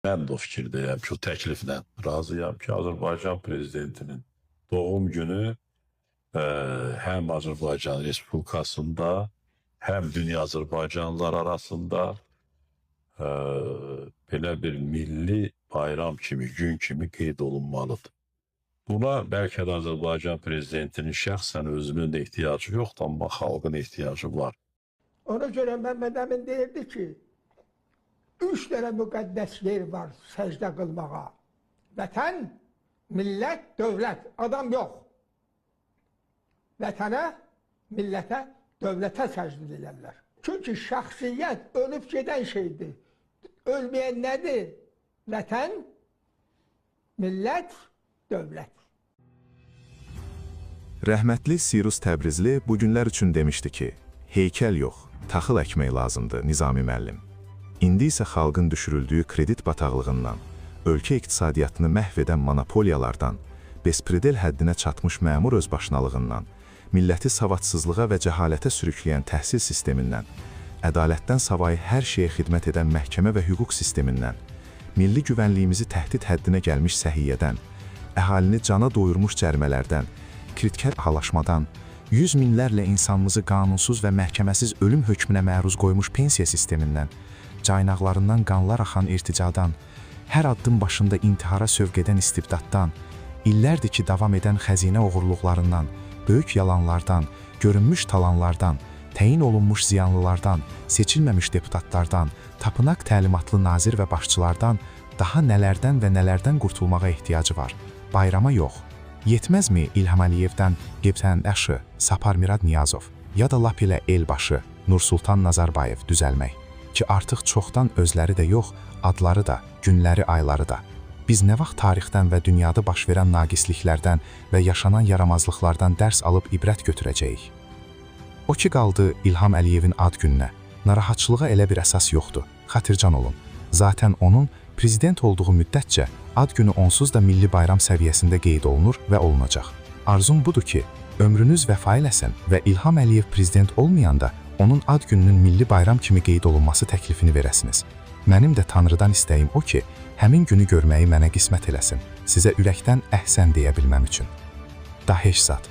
Mən də o fikirdəyəm ki, o təkliflə razıyam ki, Azərbaycan prezidentinin doğum günü həm Azərbaycan Respublikasında, həm dünya Azərbaycanlılar arasında belə bir milli bayram kimi, gün kimi qeyd olunmalıdır. Buna bəlkə də Azərbaycan prezidentinin şəxsən özünün də ehtiyacı yoxdur, amma xalqın ehtiyacı var. Ona görə Məhəmməd Əmin deyirdi ki, 3 dənə müqəddəs yer var səcdə qılmağa. Vətən, millət, dövlət, adam yox. Vətənə, millətə, dövlətə səcdə edirlər. Çünki şəxsiyyət ölüb gedən şeydir. Ölməyən nədir? Vətən, millət, dövlət. Rəhmətli Sirus Təbrizli bu günlər üçün demişdi ki, heykəl yox, taxıl əkmək lazımdır Nizami müəllim. İndi isə xalqın düşürüldüyü kredit bataqlığından, ölkə iqtisadiyyatını məhv edən monopoliyalardan, bespredel həddinə çatmış məmur özbaşınalığından, milləti savadsızlığa və cəhalətə sürükləyən təhsil sistemindən, ədalətdən savayı hər şeyə xidmət edən məhkəmə və hüquq sistemindən, milli güvənliyimizi təhdid həddinə gəlmiş səhiyyədən, əhalini cana doyurmuş cərimələrdən, kritikər halaşmadan, 100 minlərlə insanımızı qanunsuz və məhkəməsiz ölüm hökmünə məruz qoymuş pensiya sistemindən, caynaqlarından qanlar axan irticadan, hər addım başında intihara sövq edən istibdaddan, illərdir ki davam edən xəzinə oğurluqlarından, böyük yalanlardan, görünmüş talanlardan, təyin olunmuş ziyanlılardan, seçilməmiş deputatlardan, tapınaq təlimatlı nazir və başçılardan daha nələrdən və nələrdən qurtulmağa ehtiyacı var. Bayrama yox. Yetməzmi İlham Əliyevdən Gebtən Əşı, Sapar Mirad Niyazov ya da lap ilə elbaşı Nursultan Nazarbayev düzəlmək ki artıq çoxdan özləri də yox, adları da, günləri, ayları da. Biz nə vaxt tarixdən və dünyada baş verən naqisliklərdən və yaşanan yaramazlıqlardan dərs alıb ibrət götürəcəyik? O ki qaldı İlham Əliyevin ad gününə. Narahatçılığa elə bir əsas yoxdur. Xatircan olun. Zaten onun prezident olduğu müddətcə ad günü onsuz da milli bayram səviyyəsində qeyd olunur və olunacaq. Arzum budur ki, ömrünüz vəfa eləsin və İlham Əliyev prezident olmayanda onun ad gününün milli bayram kimi qeyd olunması təklifini verəsiniz. Mənim də Tanrıdan istəyim o ki, həmin günü görməyi mənə qismət eləsin, sizə ürəkdən əhsən deyə bilməm üçün. Daheş zat.